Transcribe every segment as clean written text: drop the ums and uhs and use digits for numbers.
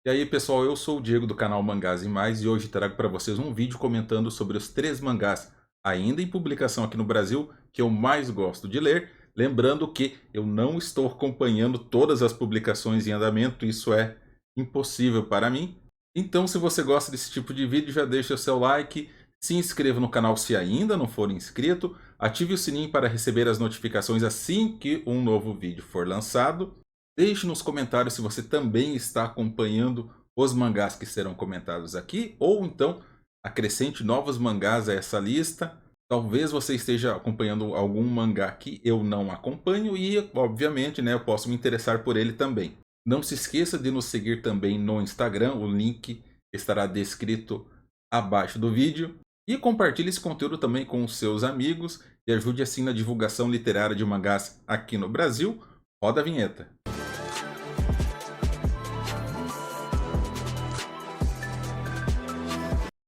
E aí pessoal, eu sou o Diego do canal Mangás e Mais e hoje trago para vocês um vídeo comentando sobre os 3 mangás ainda em publicação aqui no Brasil que eu mais gosto de ler. Lembrando que eu não estou acompanhando todas as publicações em andamento, isso é impossível para mim. Então se você gosta desse tipo de vídeo, já deixa o seu like, se inscreva no canal se ainda não for inscrito, ative o sininho para receber as notificações assim que um novo vídeo for lançado. Deixe nos comentários se você também está acompanhando os mangás que serão comentados aqui, ou então acrescente novos mangás a essa lista. Talvez você esteja acompanhando algum mangá que eu não acompanho e, obviamente, né, eu posso me interessar por ele também. Não se esqueça de nos seguir também no Instagram, o link estará descrito abaixo do vídeo. E compartilhe esse conteúdo também com os seus amigos e ajude assim na divulgação literária de mangás aqui no Brasil. Roda a vinheta.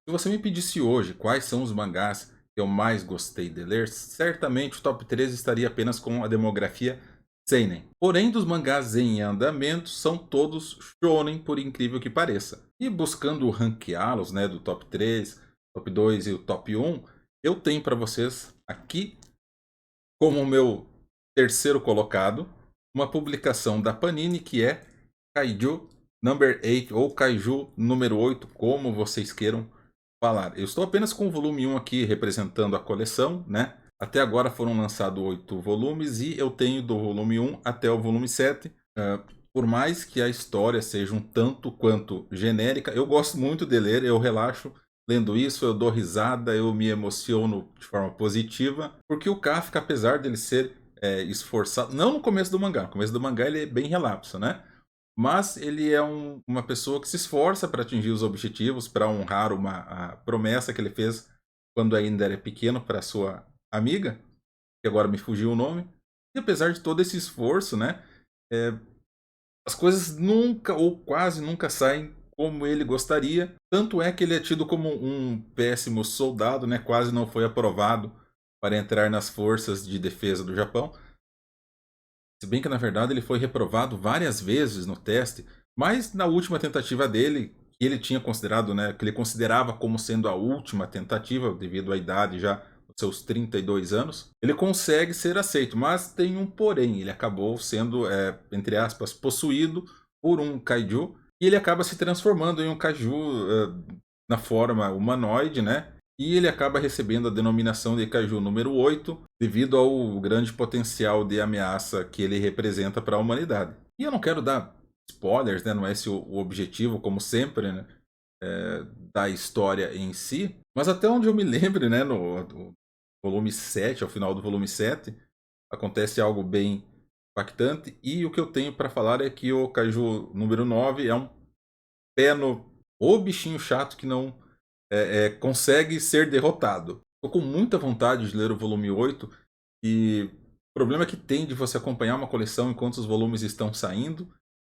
Se você me pedisse hoje quais são os mangás que eu mais gostei de ler, certamente o top 3 estaria apenas com a demografia seinen. Porém, dos mangás em andamento, são todos shonen, por incrível que pareça. E buscando ranqueá-los, né, do top 3, top 2 e o top 1, eu tenho para vocês aqui, como o meu terceiro colocado, uma publicação da Panini que é Kaiju Number 8 ou Kaiju número 8, como vocês queiram falar. Eu estou apenas com o volume 1 aqui representando a coleção, né? Até agora foram lançados 8 volumes e eu tenho do volume 1 até o volume 7. Por mais que a história seja um tanto quanto genérica, eu gosto muito de ler, eu relaxo lendo isso, eu dou risada, eu me emociono de forma positiva, porque o Kafka, apesar dele ser esforçado, não no começo do mangá, no começo do mangá ele é bem relapso, né? Mas ele é uma pessoa que se esforça para atingir os objetivos, para honrar a promessa que ele fez quando ainda era pequeno para sua amiga, que agora me fugiu o nome. E apesar de todo esse esforço, né, é, as coisas nunca ou quase nunca saem como ele gostaria. Tanto é que ele é tido como um péssimo soldado, né, quase não foi aprovado para entrar nas forças de defesa do Japão. Se bem que na verdade ele foi reprovado várias vezes no teste, mas na última tentativa dele, que ele tinha considerado, né, que ele considerava como sendo a última tentativa, devido à idade já, os seus 32 anos, ele consegue ser aceito, mas tem um porém, ele acabou sendo, entre aspas, possuído por um kaiju, e ele acaba se transformando em um kaiju na forma humanoide, né? E ele acaba recebendo a denominação de Kaiju número 8 devido ao grande potencial de ameaça que ele representa para a humanidade. E eu não quero dar spoilers, né? Não é esse o objetivo, como sempre, né? Da história em si. Mas até onde eu me lembro, né? No volume 7, ao final do volume 7, acontece algo bem impactante. E o que eu tenho para falar é que o Kaiju número 9 é um pé no... O bichinho chato que não consegue ser derrotado. Estou com muita vontade de ler o volume 8 e o problema que tem de você acompanhar uma coleção enquanto os volumes estão saindo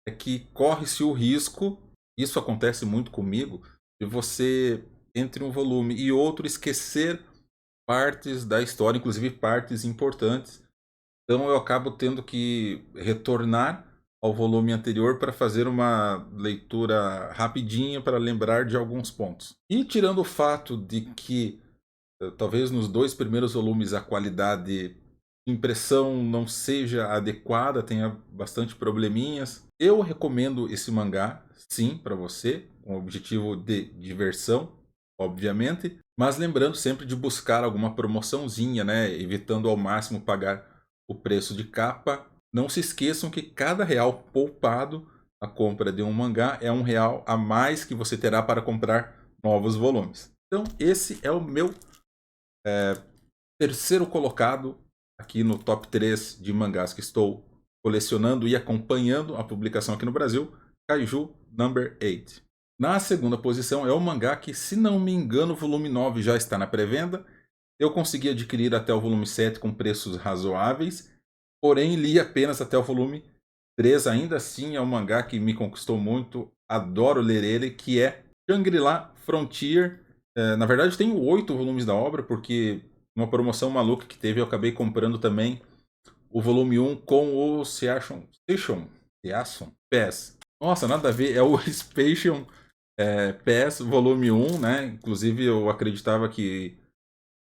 é que corre-se o risco, isso acontece muito comigo, de você, entre um volume e outro, esquecer partes da história, inclusive partes importantes. Então eu acabo tendo que retornar ao volume anterior para fazer uma leitura rapidinha para lembrar de alguns pontos. E tirando o fato de que talvez nos 2 primeiros volumes a qualidade de impressão não seja adequada, tenha bastante probleminhas, eu recomendo esse mangá, sim, para você, com o objetivo de diversão, obviamente, mas lembrando sempre de buscar alguma promoçãozinha, né, evitando ao máximo pagar o preço de capa. Não se esqueçam que cada real poupado à compra de um mangá é R$ 1 a mais que você terá para comprar novos volumes. Então esse é o meu terceiro colocado aqui no top 3 de mangás que estou colecionando e acompanhando a publicação aqui no Brasil, Kaiju Number 8. Na segunda posição é o mangá que, se não me engano, o volume 9 já está na pré-venda. Eu consegui adquirir até o volume 7 com preços razoáveis, porém li apenas até o volume 3. Ainda assim é um mangá que me conquistou muito, adoro ler ele, que é Shangri-La Frontier. Na verdade tem 8 volumes da obra, porque uma promoção maluca que teve eu acabei comprando também o volume 1 com o Season Pass. Nossa, nada a ver. É o Expansion Pass Volume 1, né? Inclusive eu acreditava que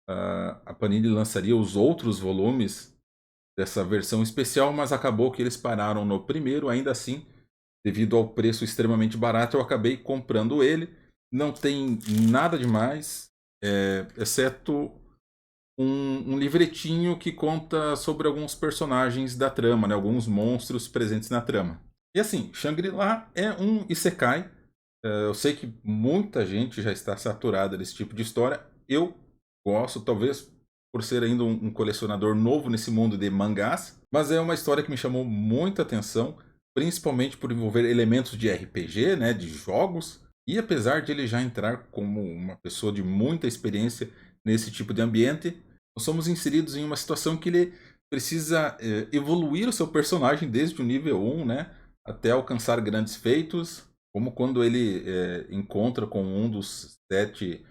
a Panini lançaria os outros volumes dessa versão especial, mas acabou que eles pararam no primeiro. Ainda assim, devido ao preço extremamente barato, eu acabei comprando ele. Não tem nada demais, exceto um livretinho que conta sobre alguns personagens da trama, né? Alguns monstros presentes na trama. E assim, Shangri-La é um Isekai. Eu sei que muita gente já está saturada desse tipo de história. Eu gosto, talvez por ser ainda um colecionador novo nesse mundo de mangás, mas é uma história que me chamou muita atenção, principalmente por envolver elementos de RPG, né, de jogos, e apesar de ele já entrar como uma pessoa de muita experiência nesse tipo de ambiente, nós somos inseridos em uma situação que ele precisa evoluir o seu personagem desde o nível 1, né, até alcançar grandes feitos, como quando ele encontra com um dos 7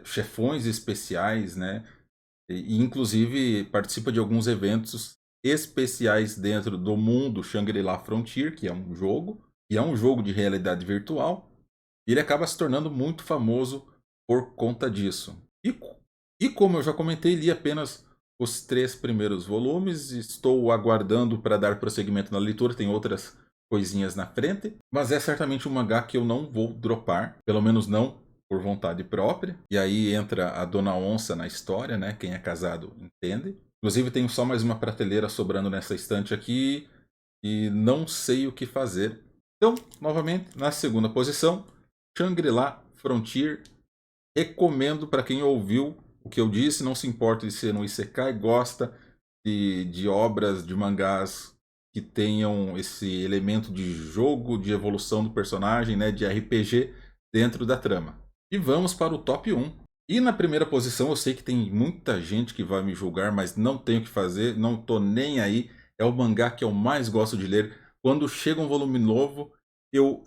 chefões especiais, né? E inclusive participa de alguns eventos especiais dentro do mundo Shangri-La Frontier, que é um jogo, e é um jogo de realidade virtual. E ele acaba se tornando muito famoso por conta disso. E como eu já comentei, li apenas os 3 primeiros volumes. Estou aguardando para dar prosseguimento na leitura. Tem outras coisinhas na frente. Mas é certamente um mangá que eu não vou dropar. Pelo menos não por vontade própria. E aí entra a Dona Onça na história, né? Quem é casado entende. Inclusive tenho só mais uma prateleira sobrando nessa estante aqui. E não sei o que fazer. Então, novamente, na segunda posição, Shangri-La Frontier. Recomendo para quem ouviu o que eu disse, não se importa de ser um Isekai, gosta de obras de mangás que tenham esse elemento de jogo, de evolução do personagem, né, de RPG dentro da trama. E vamos para o top 1. E na primeira posição, eu sei que tem muita gente que vai me julgar, mas não tenho o que fazer, não tô nem aí. É o mangá que eu mais gosto de ler. Quando chega um volume novo, eu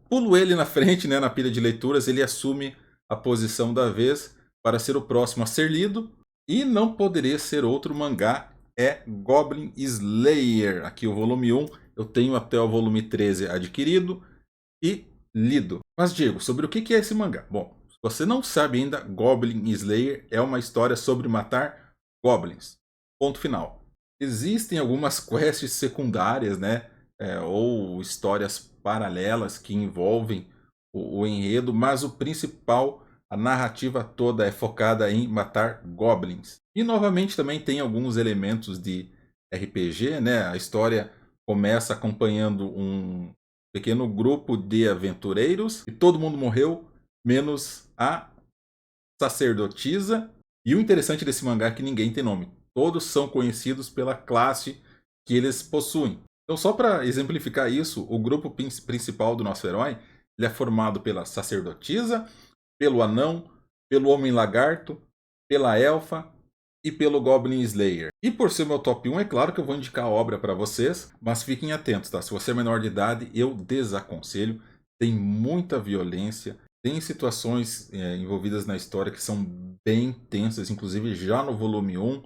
pulo ele na frente, né, na pilha de leituras, ele assume a posição da vez para ser o próximo a ser lido. E não poderia ser outro mangá, é Goblin Slayer. Aqui o volume 1, eu tenho até o volume 13 adquirido e lido. Mas Diego, sobre o que é esse mangá? Bom, se você não sabe ainda, Goblin Slayer é uma história sobre matar goblins. Ponto final. Existem algumas quests secundárias, né? Ou histórias paralelas que envolvem o enredo, mas o principal, a narrativa toda é focada em matar goblins. E novamente também tem alguns elementos de RPG, né? A história começa acompanhando um pequeno grupo de aventureiros e todo mundo morreu, menos a sacerdotisa. E o interessante desse mangá é que ninguém tem nome. Todos são conhecidos pela classe que eles possuem. Então, só para exemplificar isso, o grupo principal do nosso herói ele é formado pela sacerdotisa, pelo anão, pelo homem lagarto, pela elfa e pelo Goblin Slayer. E por ser meu top 1, é claro que eu vou indicar a obra para vocês, mas fiquem atentos, tá? Se você é menor de idade, eu desaconselho. Tem muita violência, tem situações envolvidas na história que são bem tensas, inclusive já no volume 1.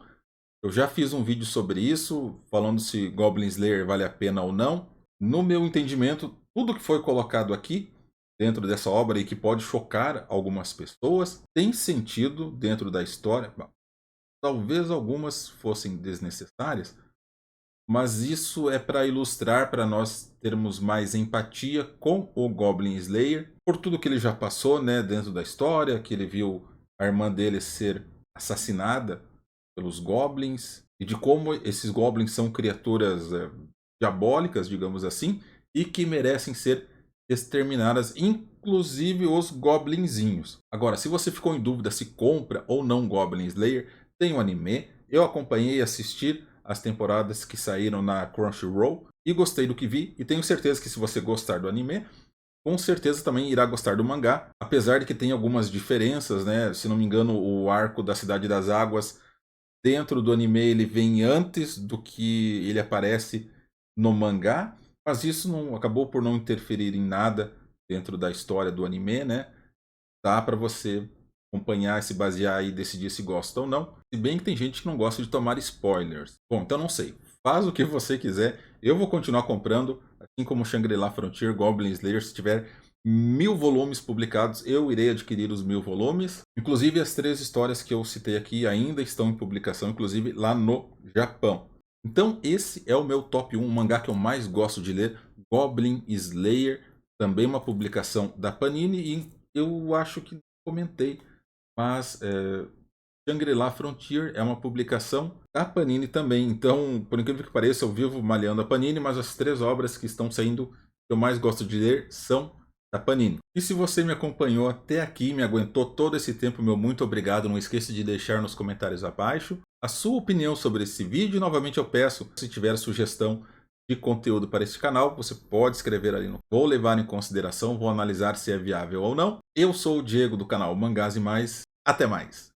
Eu já fiz um vídeo sobre isso, falando se Goblin Slayer vale a pena ou não. No meu entendimento, tudo que foi colocado aqui dentro dessa obra e que pode chocar algumas pessoas tem sentido dentro da história. Talvez algumas fossem desnecessárias, mas isso é para ilustrar, para nós termos mais empatia com o Goblin Slayer, por tudo que ele já passou, né, dentro da história, que ele viu a irmã dele ser assassinada pelos goblins, e de como esses goblins são criaturas diabólicas, digamos assim, e que merecem ser exterminadas, inclusive os goblinzinhos. Agora, se você ficou em dúvida se compra ou não Goblin Slayer, tem um anime, eu acompanhei e assisti as temporadas que saíram na Crunchyroll e gostei do que vi, e tenho certeza que se você gostar do anime, com certeza também irá gostar do mangá, apesar de que tem algumas diferenças, né? Se não me engano, o arco da Cidade das Águas dentro do anime ele vem antes do que ele aparece no mangá, mas isso não acabou por não interferir em nada dentro da história do anime, né? Dá para você acompanhar, se basear e decidir se gosta ou não. Se bem que tem gente que não gosta de tomar spoilers. Bom, então não sei. Faz o que você quiser. Eu vou continuar comprando. assim como Shangri-La Frontier, Goblin Slayer, se tiver 1000 volumes publicados, eu irei adquirir os 1000 volumes. Inclusive, as 3 histórias que eu citei aqui ainda estão em publicação, inclusive lá no Japão. Então, esse é o meu top 1, o mangá que eu mais gosto de ler, Goblin Slayer, também uma publicação da Panini, e eu acho que comentei, mas Shangri-La Frontier é uma publicação da Panini também. Então, por incrível que pareça, eu vivo malhando a Panini, mas as 3 obras que estão saindo que eu mais gosto de ler são da Panini. E se você me acompanhou até aqui, me aguentou todo esse tempo, meu muito obrigado. Não esqueça de deixar nos comentários abaixo a sua opinião sobre esse vídeo. E novamente eu peço, se tiver sugestão de conteúdo para este canal, você pode escrever ali no... Vou levar em consideração, vou analisar se é viável ou não. Eu sou o Diego do canal Mangás e Mais. Até mais!